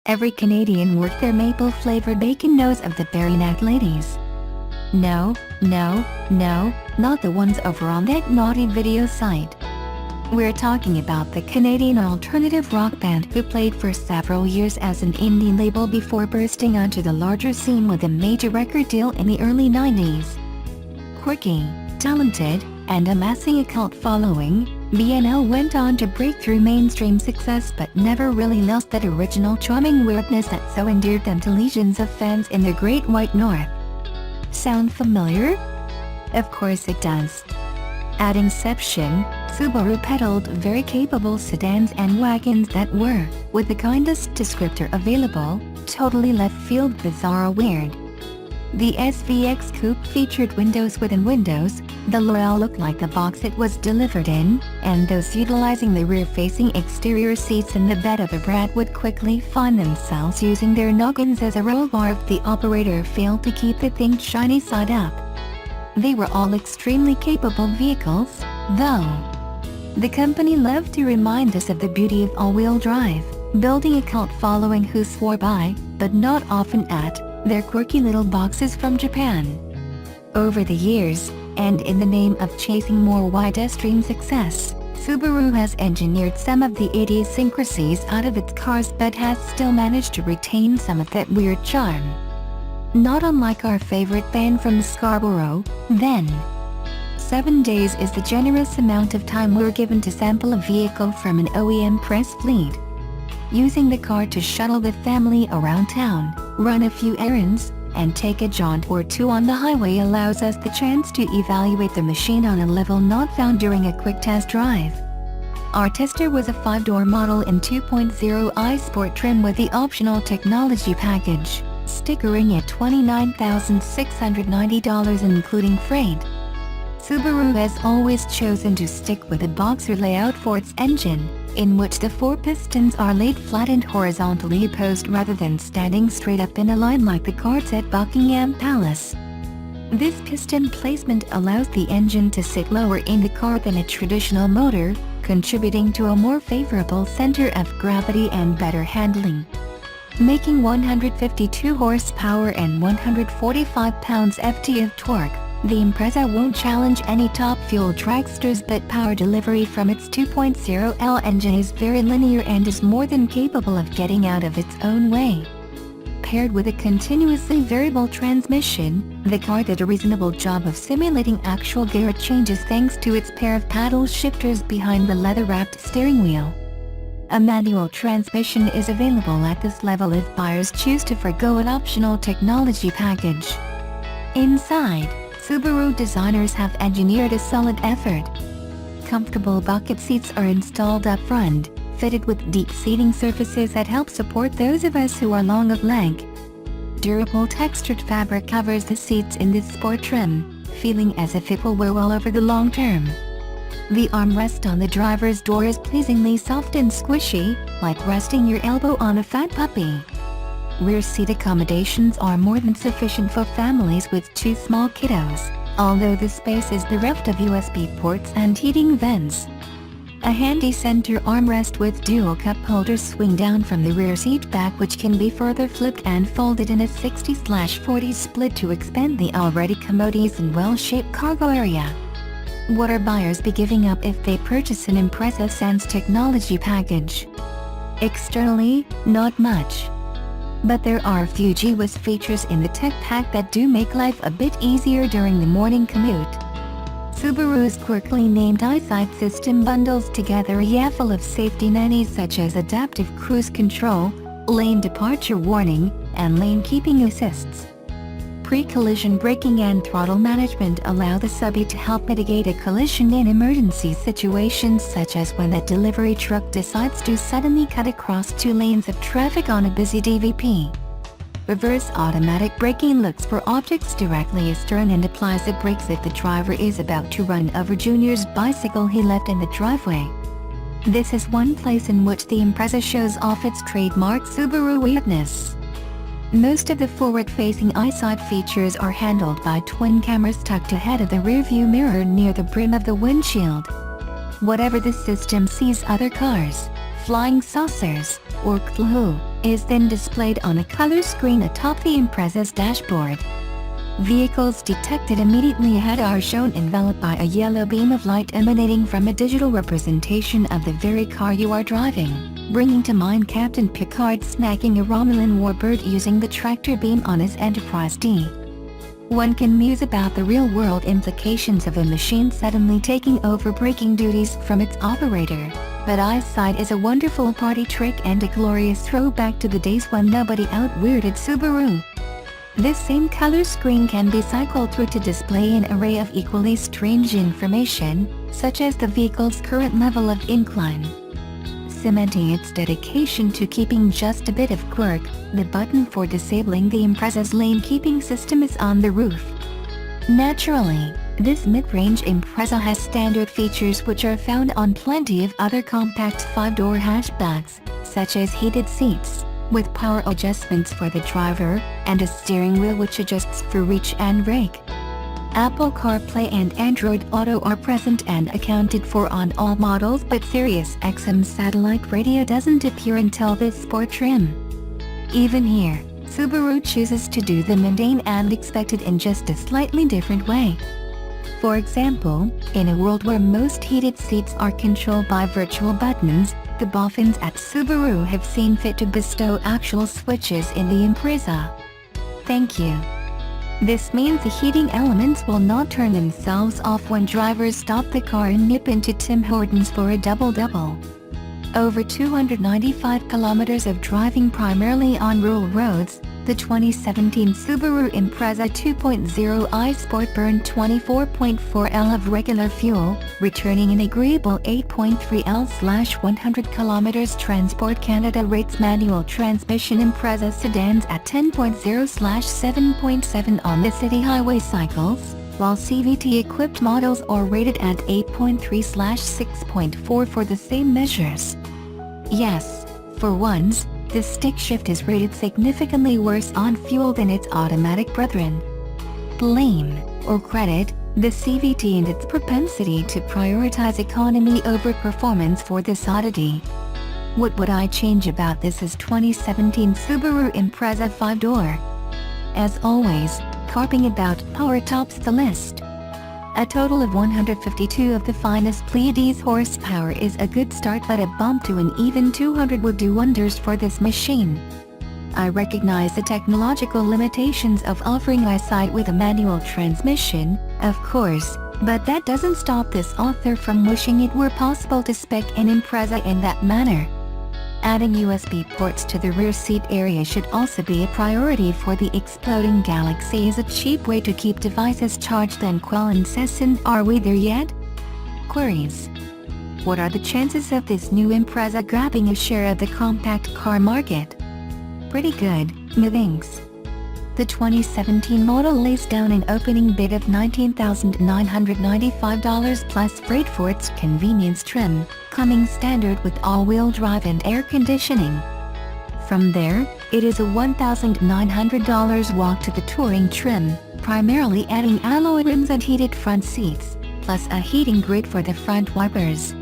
Every Canadian worth their maple-flavored bacon knows of the Baronet ladies. No, no, no, not the ones over on that naughty video site. We're talking about the Canadian alternative rock band who played for several years as an indie label before bursting onto the larger scene with a major record deal in the early 90s. Quirky, talented, and amassing a cult following, BNL went on to break through mainstream success but never really lost that original charming weirdness that so endeared them to legions of fans in the Great White North. Sound familiar? Of course it does. At inception, Subaru peddled very capable sedans and wagons that were, with the kindest descriptor available, totally left-field bizarre weird. The SVX Coupe featured windows within windows, the Laurel looked like the box it was delivered in, and those utilizing the rear-facing exterior seats in the bed of a Brat would quickly find themselves using their noggins as a roll bar if the operator failed to keep the thing shiny side up. They were all extremely capable vehicles, though. The company loved to remind us of the beauty of all-wheel drive, building a cult following who swore by, but not often at, their quirky little boxes from Japan. Over the years, and in the name of chasing more widescreen success, Subaru has engineered some of the idiosyncrasies out of its cars but has still managed to retain some of that weird charm. Not unlike our favorite band from Scarborough, then. 7 days is the generous amount of time we're given to sample a vehicle from an OEM press fleet. Using the car to shuttle the family around town, run a few errands, and take a jaunt or two on the highway allows us the chance to evaluate the machine on a level not found during a quick test drive. Our tester was a 5-door model in 2.0 iSport trim with the optional technology package, stickering at $29,690 including freight. Subaru has always chosen to stick with a boxer layout for its engine, in which the 4 pistons are laid flat and horizontally opposed rather than standing straight up in a line like the cards at Buckingham Palace. This piston placement allows the engine to sit lower in the car than a traditional motor, contributing to a more favorable center of gravity and better handling. Making 152 horsepower and 145 pounds-ft of torque, the Impreza won't challenge any top fuel dragsters, but power delivery from its 2.0L engine is very linear and is more than capable of getting out of its own way. Paired with a continuously variable transmission, the car did a reasonable job of simulating actual gear changes thanks to its pair of paddle shifters behind the leather-wrapped steering wheel. A manual transmission is available at this level if buyers choose to forgo an optional technology package. Inside, Subaru designers have engineered a solid effort. Comfortable bucket seats are installed up front, fitted with deep seating surfaces that help support those of us who are long of leg. Durable textured fabric covers the seats in this sport trim, feeling as if it will wear well over the long term. The armrest on the driver's door is pleasingly soft and squishy, like resting your elbow on a fat puppy. Rear seat accommodations are more than sufficient for families with 2 small kiddos, although the space is bereft of USB ports and heating vents. A handy center armrest with dual cup holders swing down from the rear seat back, which can be further flipped and folded in a 60/40 split to expand the already commodious and well-shaped cargo area. What are buyers be giving up if they purchase an Impreza Sans technology package? Externally, not much. But there are a few gee-whiz features in the tech pack that do make life a bit easier during the morning commute. Subaru's quirkily named EyeSight system bundles together a yaffle of safety nannies such as adaptive cruise control, lane departure warning, and lane keeping assists. Pre-collision braking and throttle management allow the subby to help mitigate a collision in emergency situations such as when a delivery truck decides to suddenly cut across 2 lanes of traffic on a busy DVP. Reverse automatic braking looks for objects directly astern and applies the brakes if the driver is about to run over Junior's bicycle he left in the driveway. This is one place in which the Impreza shows off its trademark Subaru weirdness. Most of the forward-facing EyeSight features are handled by twin cameras tucked ahead of the rearview mirror near the brim of the windshield. Whatever the system sees other cars, flying saucers, or Cthulhu, is then displayed on a color screen atop the Impreza's dashboard. Vehicles detected immediately ahead are shown enveloped by a yellow beam of light emanating from a digital representation of the very car you are driving, bringing to mind Captain Picard snacking a Romulan warbird using the tractor beam on his Enterprise D. One can muse about the real-world implications of a machine suddenly taking over braking duties from its operator, but EyeSight is a wonderful party trick and a glorious throwback to the days when nobody out-weirded Subaru. This same color screen can be cycled through to display an array of equally strange information, such as the vehicle's current level of incline. Cementing its dedication to keeping just a bit of quirk, the button for disabling the Impreza's lane-keeping system is on the roof. Naturally, this mid-range Impreza has standard features which are found on plenty of other compact 5-door hatchbacks, such as heated seats, with power adjustments for the driver, and a steering wheel which adjusts for reach and brake. Apple CarPlay and Android Auto are present and accounted for on all models, but Sirius XM satellite radio doesn't appear until this sport trim. Even here, Subaru chooses to do the mundane and expected in just a slightly different way. For example, in a world where most heated seats are controlled by virtual buttons, the boffins at Subaru have seen fit to bestow actual switches in the Impreza. Thank you. This means the heating elements will not turn themselves off when drivers stop the car and nip into Tim Hortons for a double-double. Over 295 kilometers of driving primarily on rural roads, the 2017 Subaru Impreza 2.0 iSport burned 24.4 L of regular fuel, returning an agreeable 8.3 L/100 kilometers. Transport Canada rates manual transmission Impreza sedans at 10.0/7.7 on the city highway cycles, while CVT-equipped models are rated at 8.3/6.4 for the same measures. Yes, for once, the stick shift is rated significantly worse on fuel than its automatic brethren. Blame, or credit, the CVT and its propensity to prioritize economy over performance for this oddity. What would I change about this is 2017 Subaru Impreza 5-door. As always, carping about power tops the list. A total of 152 of the finest Pleiades horsepower is a good start, but a bump to an even 200 would do wonders for this machine. I recognize the technological limitations of offering EyeSight with a manual transmission, of course, but that doesn't stop this author from wishing it were possible to spec an Impreza in that manner. Adding USB ports to the rear seat area should also be a priority for the exploding galaxy. Is a cheap way to keep devices charged and quell incessant. Are we there yet? Queries. What are the chances of this new Impreza grabbing a share of the compact car market? Pretty good, methinks. The 2017 model lays down an opening bid of $19,995 plus freight for its convenience trim, coming standard with all-wheel drive and air conditioning. From there, it is a $1,900 walk to the touring trim, primarily adding alloy rims and heated front seats, plus a heating grid for the front wipers.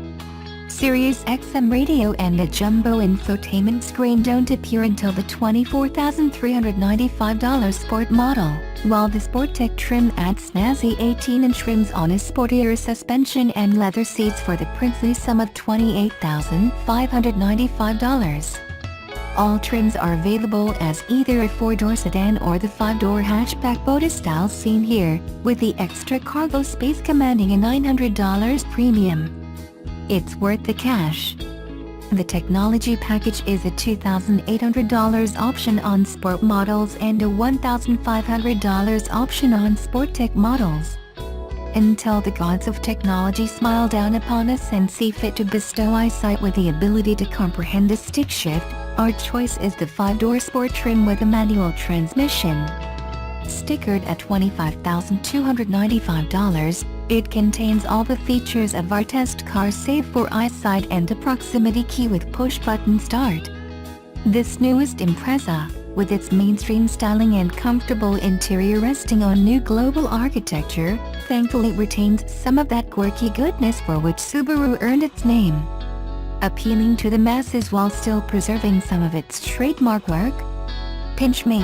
Sirius XM radio and a jumbo infotainment screen don't appear until the $24,395 Sport model, while the Sportec trim adds snazzy 18-inch rims on a sportier suspension and leather seats for the princely sum of $28,595. All trims are available as either a 4-door sedan or the 5-door hatchback Boda style seen here, with the extra cargo space commanding a $900 premium. It's worth the cash. The technology package is a $2,800 option on Sport models and a $1,500 option on Sportec models. Until the gods of technology smile down upon us and see fit to bestow EyeSight with the ability to comprehend a stick shift, our choice is the 5-door Sport trim with a manual transmission. Stickered at $25,295, it contains all the features of our test car save for EyeSight and a proximity key with push-button start. This newest Impreza, with its mainstream styling and comfortable interior resting on new global architecture, thankfully retains some of that quirky goodness for which Subaru earned its name. appealing to the masses while still preserving some of its trademark work? Pinch me.